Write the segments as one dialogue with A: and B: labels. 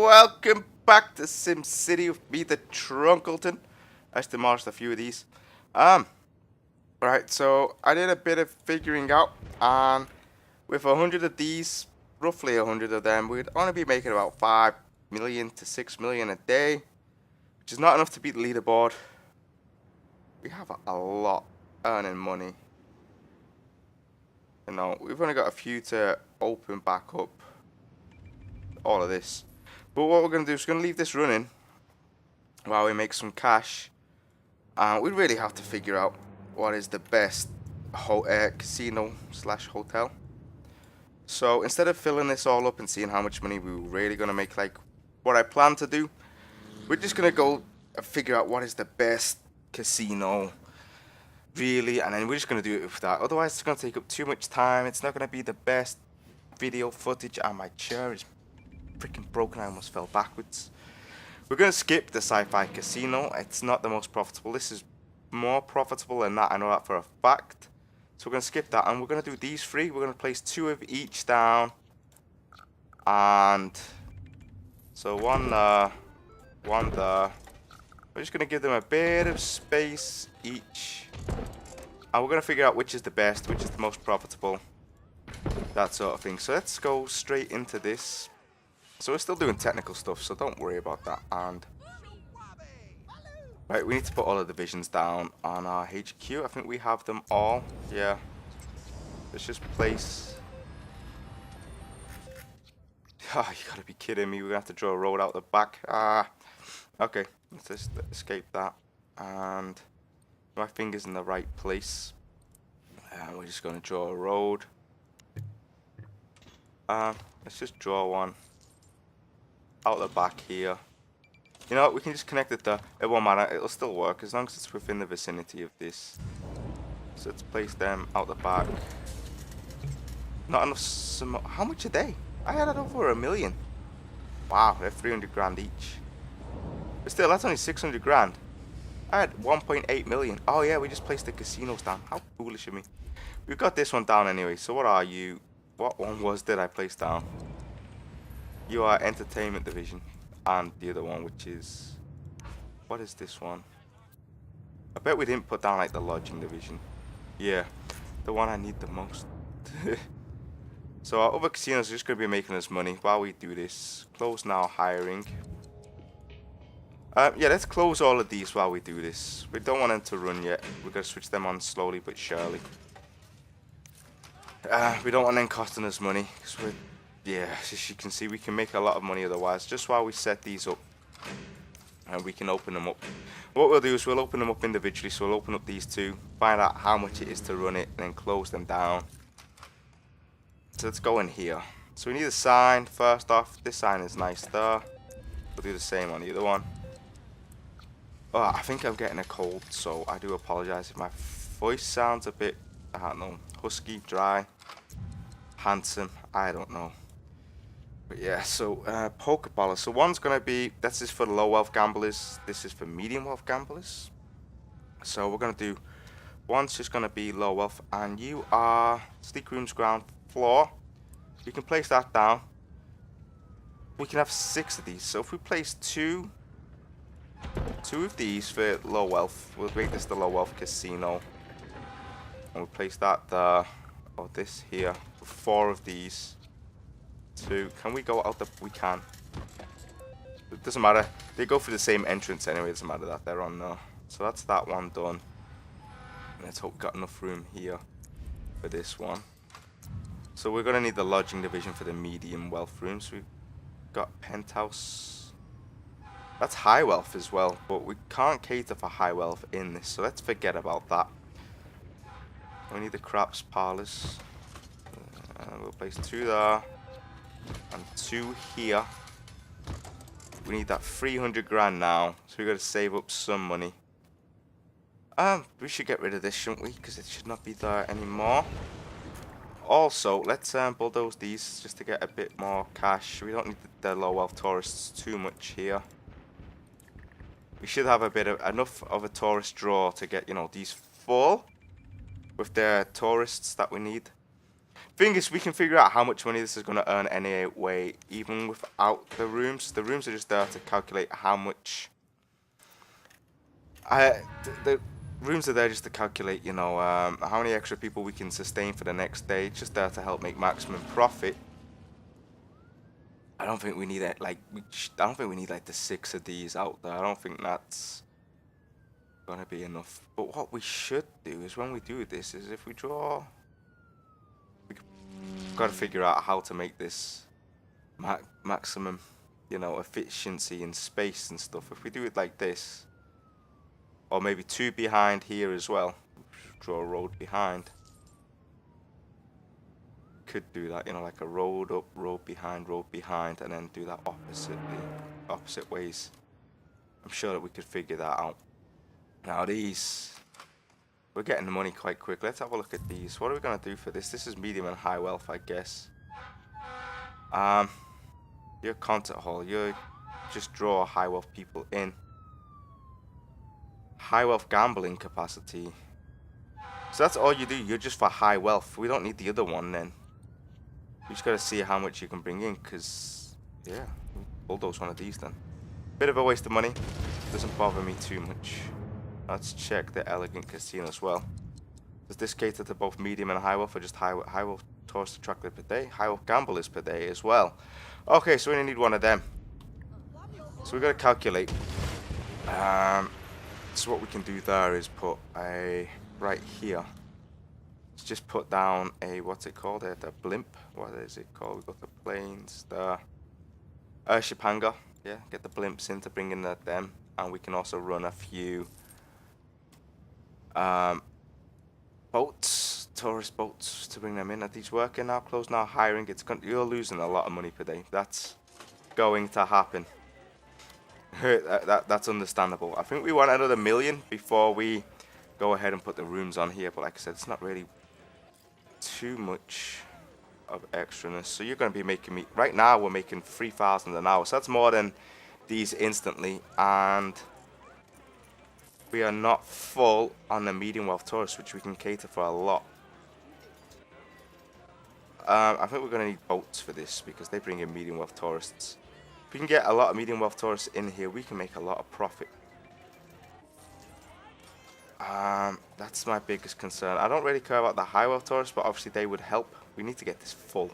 A: welcome back to SimCity with me, the Trunkleton. I just demolished a few of these. Right, so I did a bit of figuring out, and with 100 of these, roughly 100 of them, we'd only be making about 5 million to 6 million a day, which is not enough to beat the leaderboard. We have a lot earning money. You know, we've only got a few to open back up. All of this. But what we're going to do is we're going to leave this running while we make some cash. We really have to figure out what is the best casino slash hotel. So instead of filling this all up and seeing how much money we're really going to make, like what I plan to do, we're just going to go and figure out what is the best casino, really, and then we're just going to do it with that. Otherwise, it's going to take up too much time. It's not going to be the best video footage, and my chair is freaking broken. I almost fell backwards. We're going to skip the sci-fi casino. It's not the most profitable. This is more profitable than that. I know that for a fact. So we're going to skip that, and we're going to do these three. We're going to place 2 of each down, and so one there. We're just going to give them a bit of space each, and we're going to figure out which is the best, which is the most profitable, that sort of thing. So let's go straight into this. So we're still doing technical stuff, so don't worry about that. And right, we need to put all the divisions down on our HQ. I think we have them all. Yeah. Let's just place. Oh, you gotta be kidding me. We're gonna have to draw a road out the back. Okay. Let's just escape that. And my finger's in the right place. And we're just gonna draw a road. Let's just draw one out the back here. You know what, we can just connect it there. It won't matter, it'll still work as long as it's within the vicinity of this. So let's place them out the back. Not enough. How much a day? I had it over 1 million. Wow, they're 300 grand each. But still, that's only 600 grand. I had 1.8 million. Oh yeah, we just placed the casinos down. How foolish of me. We've got this one down anyway. So what are you? What one did I place down? You are entertainment division, and the other one, which is, what is this one? I bet we didn't put down like the lodging division. Yeah, the one I need the most. So our other casinos are just going to be making us money while we do this. Close now, hiring. Yeah, let's close all of these while we do this. We don't want them to run yet. We're going to switch them on slowly but surely. We don't want them costing us money, because we're, yeah, as you can see, we can make a lot of money otherwise. Just while we set these up, and we can open them up. What we'll do is we'll open them up individually. So we'll open up these 2, find out how much it is to run it, and then close them down. So let's go in here. So we need a sign first off. This sign is nice there. We'll do the same on the other one. Oh, I think I'm getting a cold, so I do apologize if my voice sounds a bit, I don't know, husky, dry, handsome, I don't know. But yeah, so Pokeballers. So one's gonna be, this is for the low wealth gamblers, this is for medium wealth gamblers. So we're gonna do, one's just gonna be low wealth, and you are Sleek Room's ground floor. You can place that down. We can have 6 of these. So if we place 2 of these for low wealth, we'll make this the low wealth casino. And we'll place that there, or this here, 4 of these. 2. Can we go out the? We can. It doesn't matter. They go for the same entrance anyway. It doesn't matter that they're on there. So that's that one done. Let's hope we've got enough room here for this one. So we're gonna need the lodging division for the medium wealth rooms. We've got penthouse. That's high wealth as well, but we can't cater for high wealth in this. So let's forget about that. We need the craps parlors. We'll place 2 there. And 2 here. We need that 300 grand now, so we got to save up some money. We should get rid of this, shouldn't we? Because it should not be there anymore. Also, let's bulldoze these just to get a bit more cash. We don't need the low wealth tourists too much here. We should have a bit of enough of a tourist draw to get, you know, these full with the tourists that we need. Thing is, we can figure out how much money this is going to earn anyway, even without the rooms. The rooms are just there to calculate how much. The rooms are there just to calculate, you know, how many extra people we can sustain for the next day. It's just there to help make maximum profit. I don't think we need it. Like, I don't think we need like the 6 of these out there. I don't think that's gonna be enough. But what we should do is when we do this is if we draw. We've got to figure out how to make this maximum, you know, efficiency in space and stuff. If we do it like this, or maybe 2 behind here as well, draw a road behind. Could do that, you know, like a road up, road behind, and then do that opposite ways. I'm sure that we could figure that out. Now these. We're getting the money quite quick. Let's have a look at these. What are we going to do for this? This is medium and high wealth, I guess. Your concert hall. You just draw high wealth people in. High wealth gambling capacity. So that's all you do. You're just for high wealth. We don't need the other one then. We just got to see how much you can bring in. Because, yeah, we'll bulldoze one of these then. Bit of a waste of money. Doesn't bother me too much. Let's check the elegant casino as well. Does this cater to both medium and high wealth, or just high wealth tourist attracted per day? High wealth gamblers per day as well. Okay, so we only need one of them. So we got to calculate. So what we can do there is put a right here. Let's just put down a what's it called? The blimp. What is it called? We've got the planes, the airship hangar. Yeah, get the blimps in to bring in them, and we can also run a few. Boats, tourist boats to bring them in. Are these working now? Closed now, hiring. You're losing a lot of money per day. That's going to happen. That's understandable. I think we want another 1 million before we go ahead and put the rooms on here. But like I said, it's not really too much of extraness. So you're going to be making me right now. We're making 3,000 an hour. So that's more than these instantly, and we are not full on the medium wealth tourists, which we can cater for a lot. I think we're going to need boats for this because they bring in medium wealth tourists. If we can get a lot of medium wealth tourists in here, we can make a lot of profit. That's my biggest concern. I don't really care about the high wealth tourists, but obviously they would help. We need to get this full.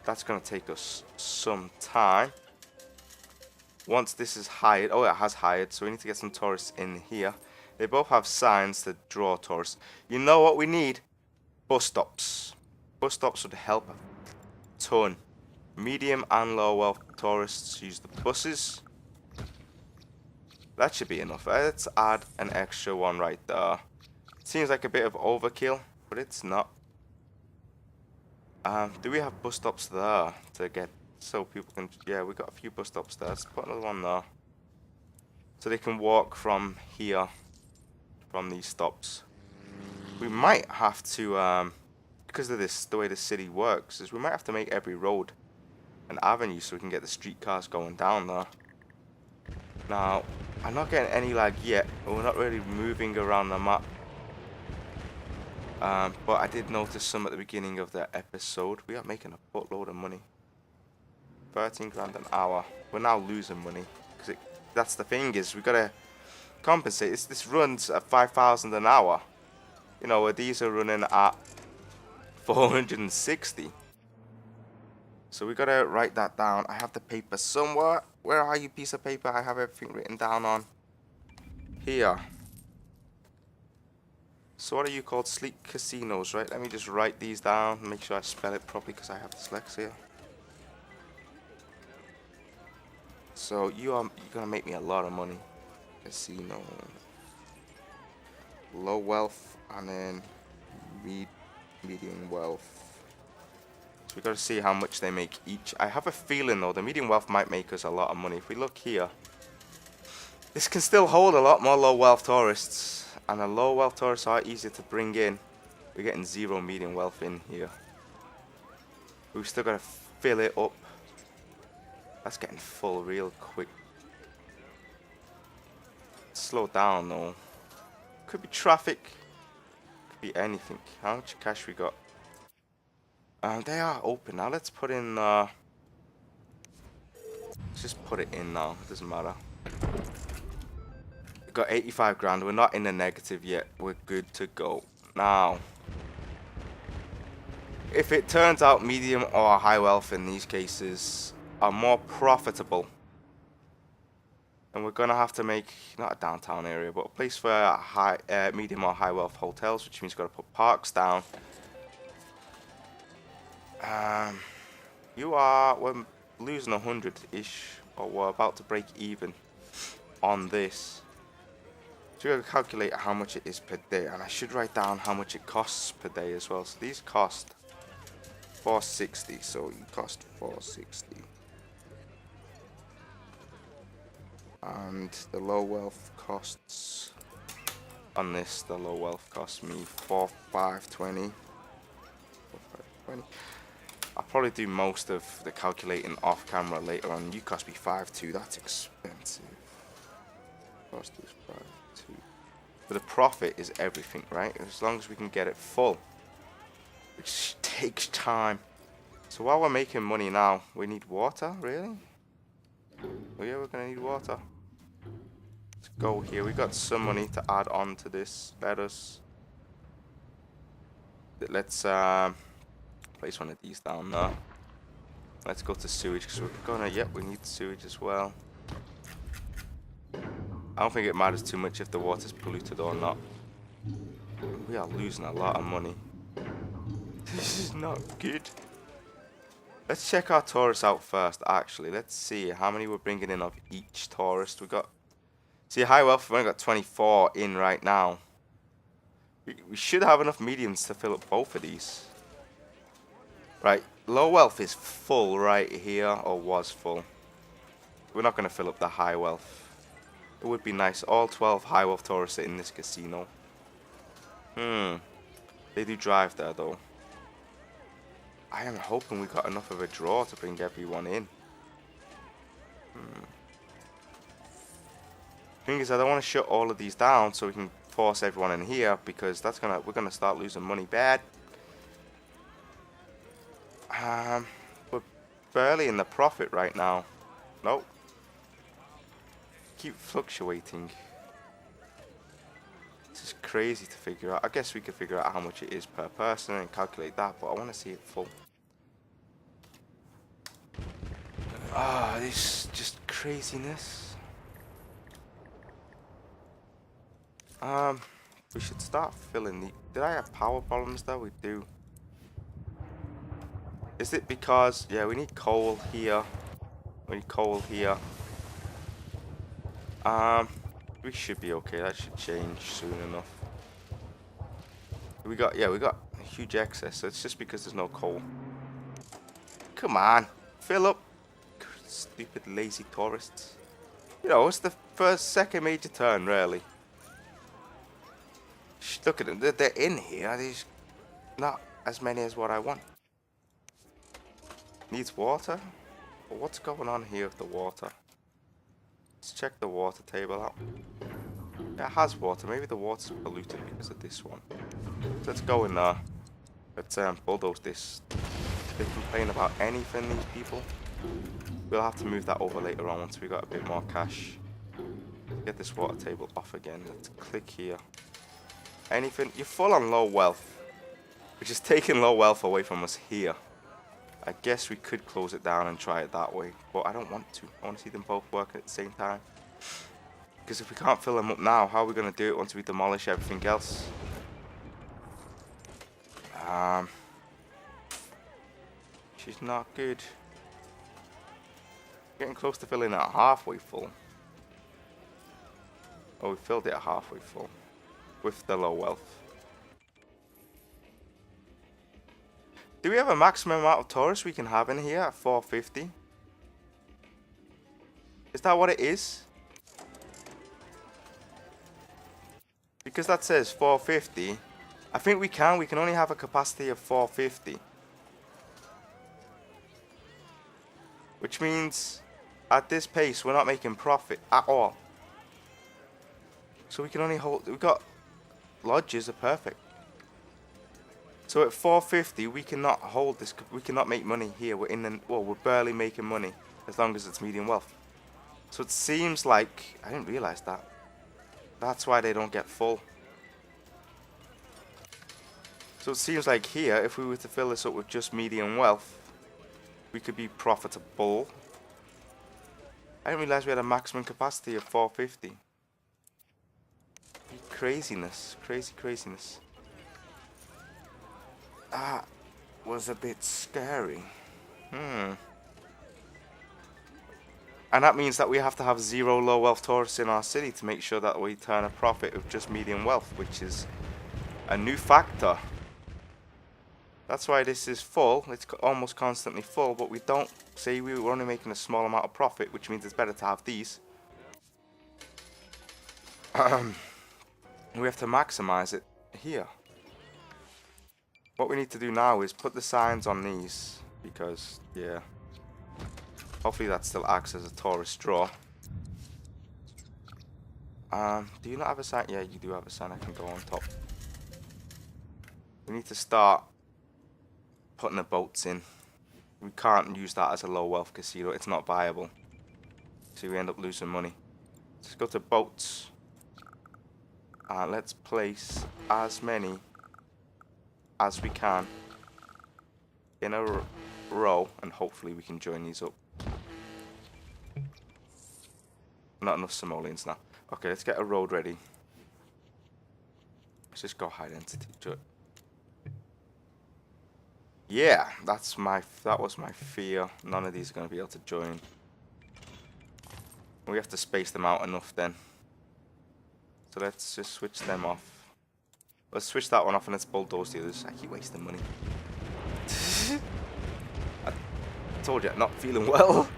A: That's going to take us some time. Once this is hired, oh, it has hired, so we need to get some tourists in here. They both have signs to draw tourists. You know what we need? Bus stops. Bus stops would help a ton. Medium and low wealth tourists use the buses. That should be enough. Let's add an extra one right there. Seems like a bit of overkill, but it's not. Do we have bus stops there to get so people can? Yeah, we got a few bus stops there. Let's put another one there, so they can walk from here, from these stops. We might have to, because of this, the way the city works, is we might have to make every road an avenue so we can get the streetcars going down there. Now, I'm not getting any lag yet. We're not really moving around the map. But I did notice some at the beginning of the episode. We are making a buttload of money. 13 grand an hour. We're now losing money. Because that's the thing is, we got to compensate. This runs at 5,000 an hour. You know, where these are running at 460. So we got to write that down. I have the paper somewhere. Where are you, piece of paper? I have everything written down on here. So what are you called? Sleek casinos, right? Let me just write these down and make sure I spell it properly because I have dyslexia. So you're gonna make me a lot of money. Casino, low wealth, and then medium wealth. So we got to see how much they make each. I have a feeling though the medium wealth might make us a lot of money. If we look here, this can still hold a lot more low wealth tourists, and the low wealth tourists are easier to bring in. We're getting 0 medium wealth in here. We've still got to fill it up. That's getting full real quick. Slow down though. Could be traffic. Could be anything. How much cash we got? They are open now. Let's put in. Let's just put it in now. It doesn't matter. We've got 85 grand. We're not in the negative yet. We're good to go. Now, if it turns out medium or high wealth in these cases are more profitable, and we're gonna have to make not a downtown area, but a place for high, medium or high wealth hotels, which means we've got to put parks down. We're losing 100-ish, or we're about to break even on this. So we're gonna calculate how much it is per day, and I should write down how much it costs per day as well. So these cost 460, so you cost 460. And the low wealth costs on this, the low wealth costs me 4520. 4520. I'll probably do most of the calculating off camera later on. You cost me 52, that's expensive. Cost is 52. But the profit is everything, right? As long as we can get it full, which takes time. So while we're making money now, we need water, really? Oh yeah, we're gonna need water. Let's go here. We got some money to add on to this. Let's place one of these down there. Let's go to sewage because we're gonna. Yep, we need sewage as well. I don't think it matters too much if the water's polluted or not. We are losing a lot of money. This is not good. Let's check our tourists out first, actually. Let's see how many we're bringing in of each tourist. We got... See, high wealth, we've only got 24 in right now. We should have enough mediums to fill up both of these. Right, low wealth is full right here, or was full. We're not going to fill up the high wealth. It would be nice. All 12 high wealth tourists are in this casino. They do drive there, though. I am hoping we got enough of a draw to bring everyone in. Thing is, I don't want to shut all of these down so we can force everyone in here, because we're gonna start losing money bad. We're barely in the profit right now. Nope. Keep fluctuating. This is crazy to figure out. I guess we could figure out how much it is per person and calculate that, but I want to see it full. This is just craziness. We should start filling the... Did I have power problems though? We do. Is it because... Yeah, we need coal here. We need coal here. We should be okay. That should change soon enough. We got a huge excess. So it's just because there's no coal. Come on, fill up. Stupid lazy tourists. You know, it's the second major turn, really. Look at them. They're in here. There's not as many as what I want. Needs water? Well, what's going on here with the water? Let's check the water table out. Yeah, it has water. Maybe the water's polluted because of this one. So let's go in there. Let's bulldoze this. They complain about anything, these people. We'll have to move that over later on once we got a bit more cash. Get this water table off again. Let's click here. Anything? You're full on low wealth, which is taking low wealth away from us here. I guess we could close it down and try it that way, but I don't want to. I want to see them both work at the same time. Because if we can't fill them up now, how are we going to do it once we demolish everything else? She's not good. Getting close to filling it halfway full. Oh, we filled it at halfway full. With the low wealth. Do we have a maximum amount of tourists we can have in here at 450? Is that what it is? Because that says 450. I think we can only have a capacity of 450. Which means at this pace we're not making profit at all. So we can only hold, we got lodges are perfect. So at 450, we cannot hold this. We cannot make money here. We're in the, well, we're barely making money as long as it's medium wealth. So it seems like I didn't realize that. That's why they don't get full. So it seems like here, if we were to fill this up with just medium wealth, we could be profitable. I didn't realize we had a maximum capacity of 450. Craziness, craziness. That was a bit scary. And that means that we have to have 0 low wealth tourists in our city to make sure that we turn a profit of just medium wealth, which is a new factor. That's why this is full. It's almost constantly full, but we don't say we were only making a small amount of profit, which means it's better to have these. We have to maximize it here. What we need to do now is put the signs on these, because, yeah, hopefully that still acts as a tourist draw. Do you not have a sign? Yeah, you do have a sign. I can go on top. We need to start putting the boats in. We can't use that as a low wealth casino. It's not viable. So we end up losing money. Let's go to boats. And let's place as many as we can in a row, and hopefully we can join these up. Not enough simoleons now. Okay, let's get a road ready. Let's just go high density to it. Yeah, that was my fear. None of these are going to be able to join. We have to space them out enough then. So let's just switch them off. Let's switch that one off and let's bulldoze the others. I keep wasting money. I told you I'm not feeling well.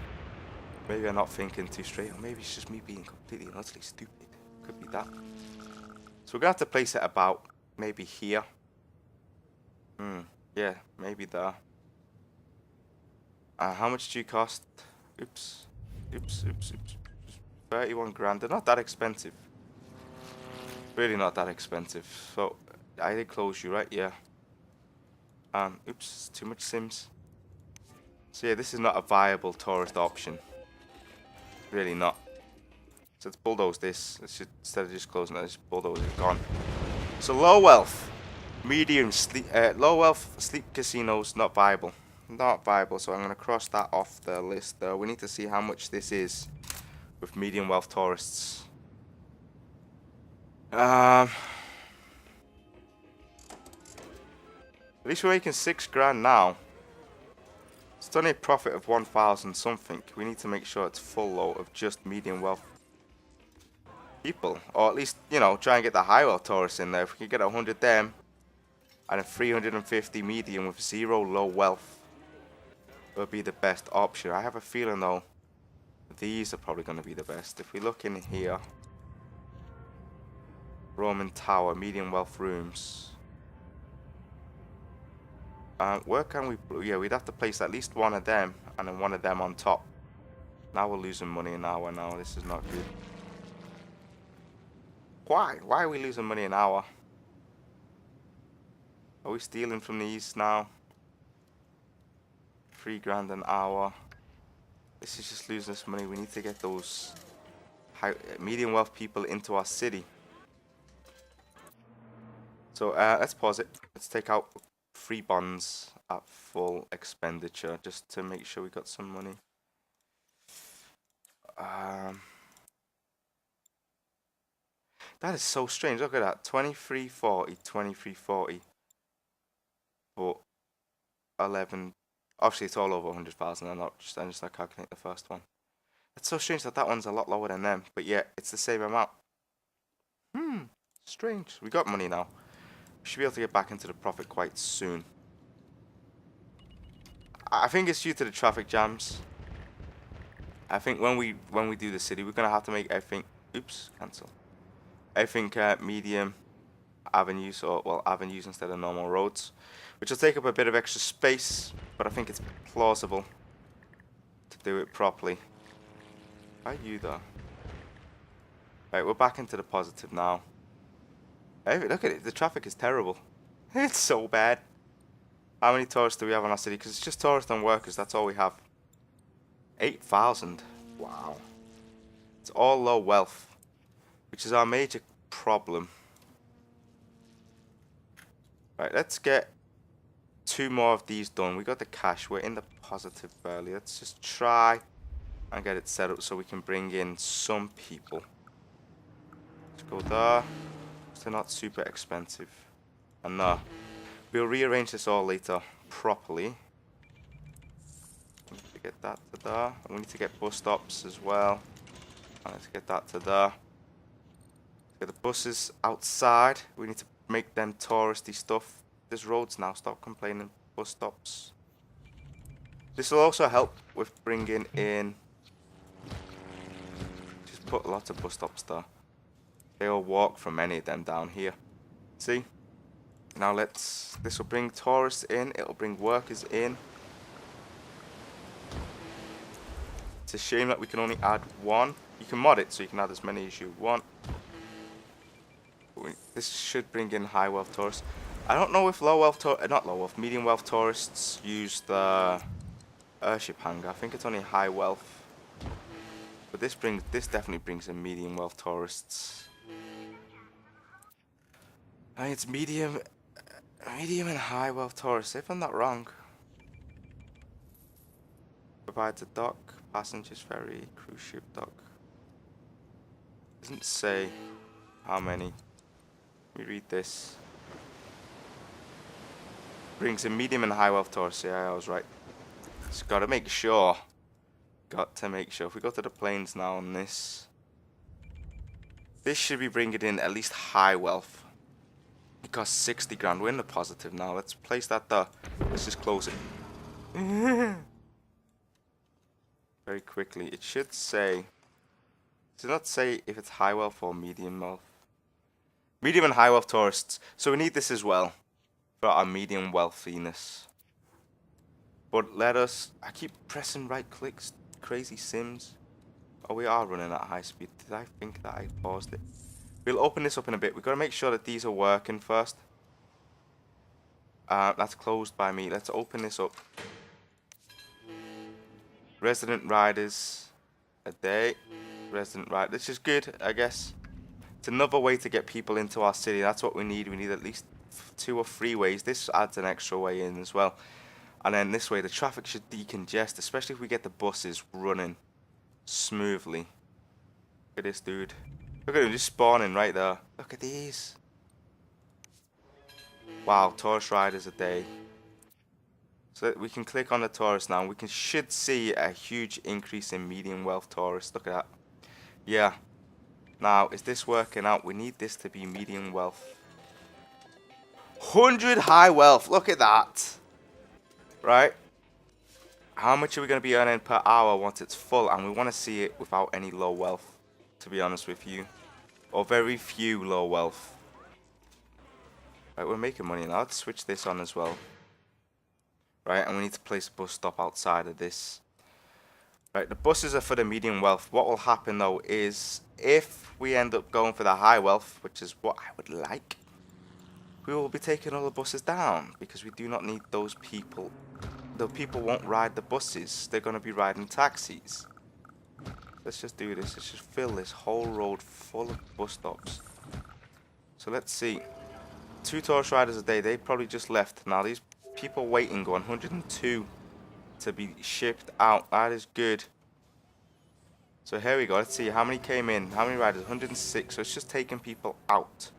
A: Maybe I'm not thinking too straight, or maybe it's just me being completely and utterly stupid. Could be that. So we're gonna have to place it about maybe here. Yeah, maybe there. How much do you cost? Oops. 31 grand. They're not that expensive. Really not that expensive. So I did close you, right? Yeah. Oops, too much sims. So yeah, this is not a viable tourist option. Really not. So let's bulldoze this. Let's just, instead of just closing it, let's bulldoze it. Gone. So low wealth, medium sleep, low wealth sleep casinos not viable. Not viable. So I'm gonna cross that off the list. Though we need to see how much this is with medium wealth tourists. At least we're making 6 grand now. It's only a profit of 1,000 something. We need to make sure it's full though of just medium wealth people, or at least, you know, try and get the high wealth tourists in there. If we can get 100 them and a 350 medium with 0 low wealth, will be the best option. I have a feeling though these are probably going to be the best. If we look in here, Roman Tower, medium wealth rooms. Where can we? Yeah, we'd have to place at least one of them and then one of them on top. Now we're losing money an hour. Now this is not good. Why? Why are we losing money an hour? Are we stealing from these now? 3 grand an hour. This is just losing us money. We need to get those high, medium wealth people into our city. So let's pause it. Let's take out free bonds at full expenditure just to make sure we got some money. That is so strange. Look at that. 2340, 2340. But 11. Obviously, it's all over 100,000. I'm just not calculating the first one. It's so strange that that one's a lot lower than them. But yeah, it's the same amount. Strange. We got money now. We should be able to get back into the profit quite soon. I think it's due to the traffic jams. I think when we do the city, we're gonna have to make everything. Oops, cancel. I think medium avenues, or well, avenues instead of normal roads, which will take up a bit of extra space, but I think it's plausible to do it properly. Why you though? Right, we're back into the positive now. Hey, look at it. The traffic is terrible. It's so bad. How many tourists do we have in our city? Because it's just tourists and workers. That's all we have. 8,000. Wow. It's all low wealth, which is our major problem. Right, let's get 2 more of these done. We got the cash. We're in the positive barely. Let's just try and get it set up so we can bring in some people. Let's go there. They're not super expensive. And we'll rearrange this all later properly. We need to get that to there. And we need to get bus stops as well. And let's get that to there. Get the buses outside. We need to make them touristy stuff. There's roads now. Stop complaining. Bus stops. This will also help with bringing in. Just put lots of bus stops there. They'll walk from any of them down here. See? Now this will bring tourists in. It'll bring workers in. It's a shame that we can only add 1. You can mod it so you can add as many as you want. This should bring in high wealth tourists. I don't know if medium wealth tourists use the airship hangar. I think it's only high wealth. But this definitely brings in medium wealth tourists. I mean, it's medium and high wealth tourists, if I'm not wrong. Provides a dock, passengers ferry, cruise ship dock. Doesn't say how many. Let me read this. Brings in medium and high wealth tourists. Yeah, I was right. Just gotta make sure. Got to make sure. If we go to the planes now on this. This should be bringing in at least high wealth. It costs 60 grand. We're in the positive now. Let's place that there. Let's just close it. Very quickly. It should say. Does it not say if it's high wealth or medium wealth? Medium and high wealth tourists. So we need this as well. For our medium wealthiness. But I keep pressing right clicks. Crazy Sims. Oh, we are running at high speed. Did I think that I paused it? We'll open this up in a bit. We've got to make sure that these are working first. That's closed by me. Let's open this up. Resident riders a day. Resident ride. This is good, I guess. It's another way to get people into our city. That's what we need. We need at least 2 or 3 ways. This adds an extra way in as well. And then this way, the traffic should decongest, especially if we get the buses running smoothly. Look at this dude. Look at him just spawning right there. Look at these. Wow, tourist riders a day. So we can click on the tourists now. We should see a huge increase in medium wealth tourists. Look at that. Yeah. Now, is this working out? We need this to be medium wealth. 100 high wealth. Look at that. Right? How much are we going to be earning per hour once it's full? And we want to see it without any low wealth, to be honest with you. Or very few low wealth. Right, we're making money now. Let's switch this on as well. Right, and we need to place a bus stop outside of this. Right, the buses are for the medium wealth. What will happen though is if we end up going for the high wealth, which is what I would like, we will be taking all the buses down because we do not need those people. The people won't ride the buses. They're going to be riding taxis. Let's just do this. Let's just fill this whole road full of bus stops. So let's see. 2 tourist riders a day. They probably just left. Now these people waiting go on 102 to be shipped out. That is good. So here we go. Let's see how many came in. How many riders? 106. So it's just taking people out.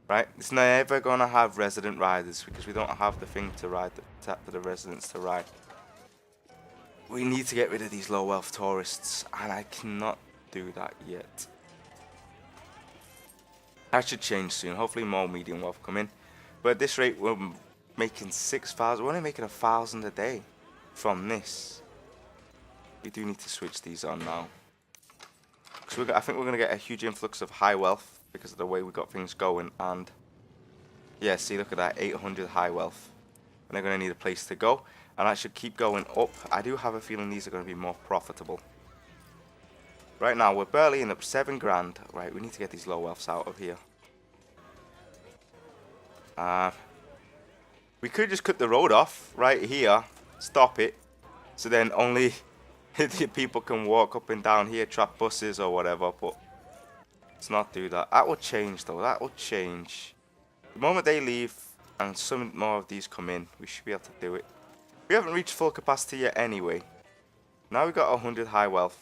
A: Right? It's never going to have resident riders because we don't have the thing to ride, tap for the residents to ride. We need to get rid of these low wealth tourists, and I cannot do that yet. That should change soon. Hopefully more medium wealth come in. But at this rate, we're making 6,000. We're only making 1,000 a day from this. We do need to switch these on now. Because I think we're going to get a huge influx of high wealth because of the way we got things going. And yeah, see, look at that, 800 high wealth. And they're going to need a place to go. And that should keep going up. I do have a feeling these are going to be more profitable. Right now, we're barely in up 7 grand. Right, we need to get these low wealths out of here. We could just cut the road off right here, stop it, so then only the people can walk up and down here, trap buses or whatever, but let's not do that. That will change though, that will change. The moment they leave and some more of these come in, we should be able to do it. We haven't reached full capacity yet anyway. Now we've got 100 high wealth.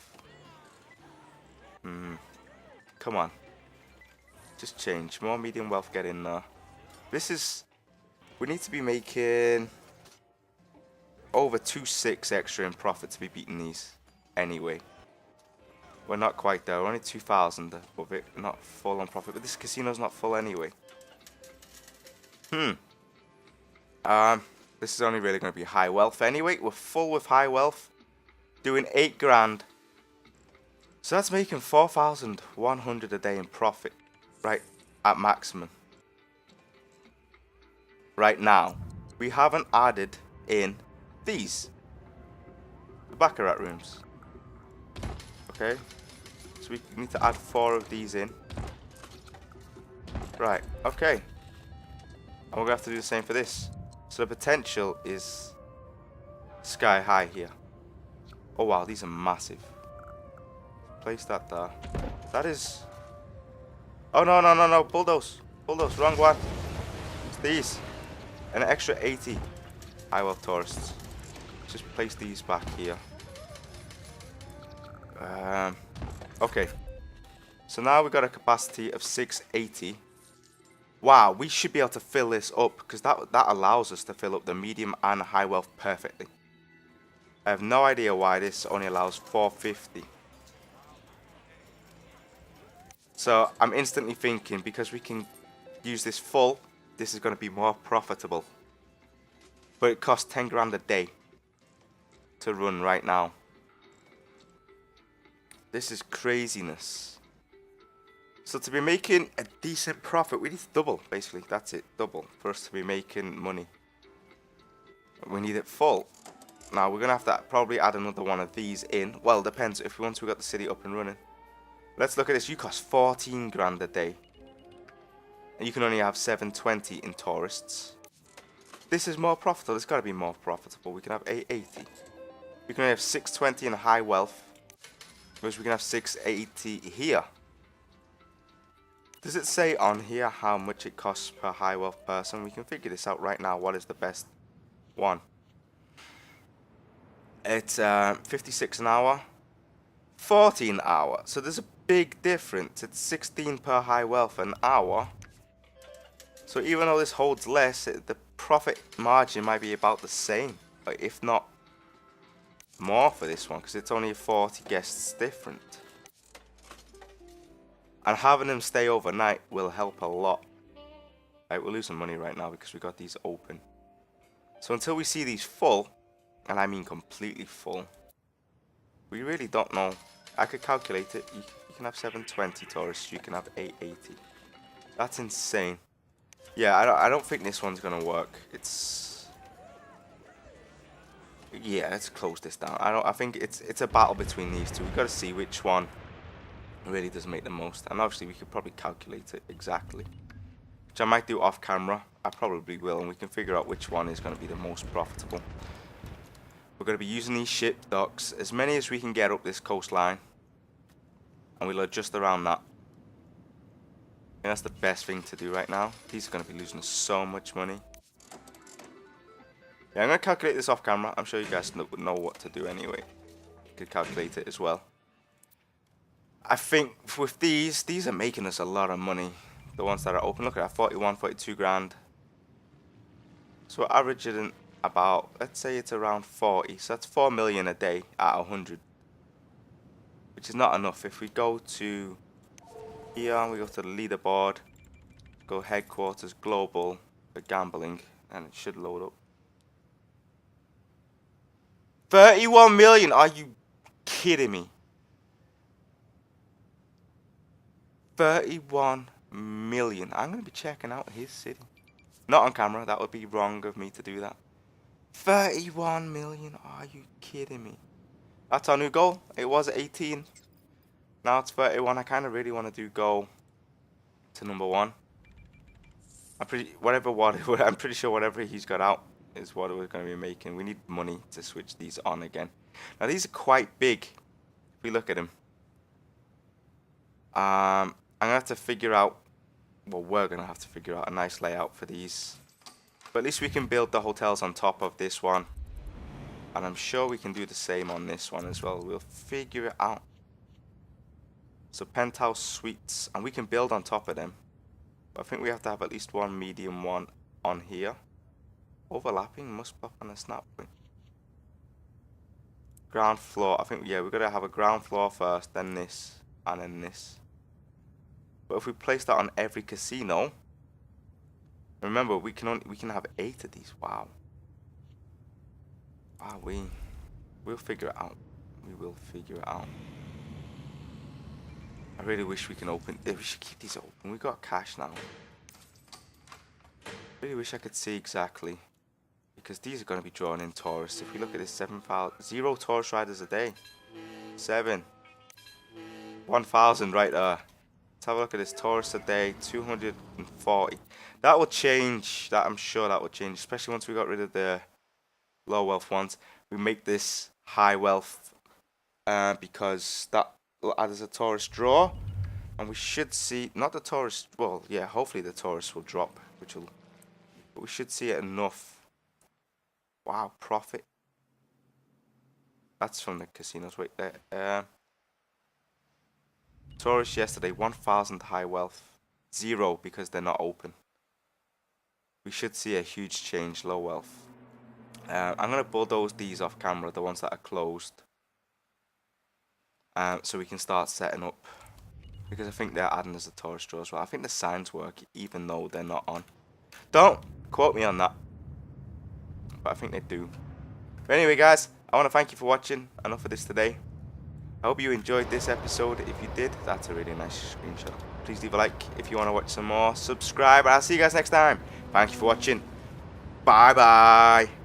A: Come on. Just change. More medium wealth get in there. This is... We need to be making over 2.6 extra in profit to be beating these. Anyway. We're not quite there. We're only 2,000 above it. We're not full on profit. But this casino's not full anyway. This is only really going to be high wealth anyway. We're full with high wealth. Doing 8 grand. So that's making 4,100 a day in profit. Right at maximum. Right now. We haven't added in these. The baccarat rooms. Okay. So we need to add 4 of these in. Right. Okay. And we're going to have to do the same for this. So the potential is sky high here. Oh wow, these are massive. Place that there. That is... Oh no, no, no, no. Bulldoze. Bulldoze. Wrong one. It's these. An extra 80 high wealth tourists. Just place these back here. Okay. So now we've got a capacity of 680. Wow, we should be able to fill this up because that allows us to fill up the medium and high wealth perfectly. I have no idea why this only allows 450. So I'm instantly thinking because we can use this full, this is going to be more profitable. But it costs 10 grand a day to run right now. This is craziness. So to be making a decent profit, we need to double, basically. That's it, double, for us to be making money. We need it full. Now we're going to have to probably add another one of these in. Well, it depends if once we got the city up and running. Let's look at this. You cost 14 grand a day. And you can only have 720 in tourists. This is more profitable. It's got to be more profitable. We can have 880. We can only have 620 in high wealth. Whereas we can have 680 here. Does it say on here how much it costs per high wealth person? We can figure this out right now. What is the best one? It's 56 an hour. 14 an hour. So there's a big difference. It's 16 per high wealth an hour. So even though this holds less, the profit margin might be about the same, if not more for this one, because it's only 40 guests different. And having them stay overnight will help a lot. Right, we're losing money right now because we got these open. So until we see these full, and I mean completely full, we really don't know. I could calculate it. You can have 720 tourists. You can have 880. That's insane. Yeah, I don't think this one's gonna work. Yeah, let's close this down. I think it's a battle between these two. We've got to see which one really does make the most. And obviously we could probably calculate it exactly. Which I might do off camera. I probably will, and we can figure out which one is going to be the most profitable. We're going to be using these ship docks, as many as we can get up this coastline. And we'll adjust around that. And that's the best thing to do right now. These are going to be losing so much money. Yeah, I'm going to calculate this off camera. I'm sure you guys would know what to do anyway. You could calculate it as well. I think with these are making us a lot of money. The ones that are open. Look at that, 41, 42 grand. So we're averaging about, let's say it's around 40. So that's 4 million a day at 100. Which is not enough. If we go to here, we go to the leaderboard. Go headquarters, global, for gambling. And it should load up. 31 million, are you kidding me? 31 million. I'm going to be checking out his city. Not on camera, that would be wrong of me to do that. 31 million, are you kidding me? That's our new goal. It was 18. Now it's 31. I kind of really want to do go to number 1. I'm pretty sure whatever he's got out is what we're going to be making. We need money to switch these on again. Now these are quite big. If we look at them, I'm gonna have to figure out. Well, we're gonna have to figure out a nice layout for these. But at least we can build the hotels on top of this one, and I'm sure we can do the same on this one as well. We'll figure it out. So penthouse suites, and we can build on top of them. But I think we have to have at least one medium one on here. Overlapping must pop on a snap point. Ground floor, I think, yeah, we're gonna have a ground floor first, then this, and then this. But if we place that on every casino, remember we can have 8 of these. Wow. Wow, we'll figure it out. We will figure it out. I really wish we can open. We should keep these open. We got cash now. Really wish I could see exactly, because these are going to be drawing in tourists. If we look at this, 7,000, 0 tourist riders a day. 7. 1,000 right there. Let's have a look at this. Tourists a day, 240. That will change. That I'm sure that will change, especially once we got rid of the low wealth ones. We make this high wealth, because that will add as a tourist draw, and we should see not the tourist. Well, yeah, hopefully the tourists will drop, but we should see it enough. Wow, profit. That's from the casinos. Wait there. Tourists yesterday, 1,000 high wealth, 0 because they're not open. We should see a huge change, low wealth. I'm gonna bulldoze these off camera, the ones that are closed, so we can start setting up, because I think they're adding as a tourist draw as well. I think the signs work even though they're not on. Don't quote me on that, but I think they do. But anyway, guys, I want to thank you for watching. Enough of this today. I hope you enjoyed this episode. If you did, that's a really nice screenshot. Please leave a like if you want to watch some more. Subscribe, and I'll see you guys next time. Thank you for watching. Bye bye.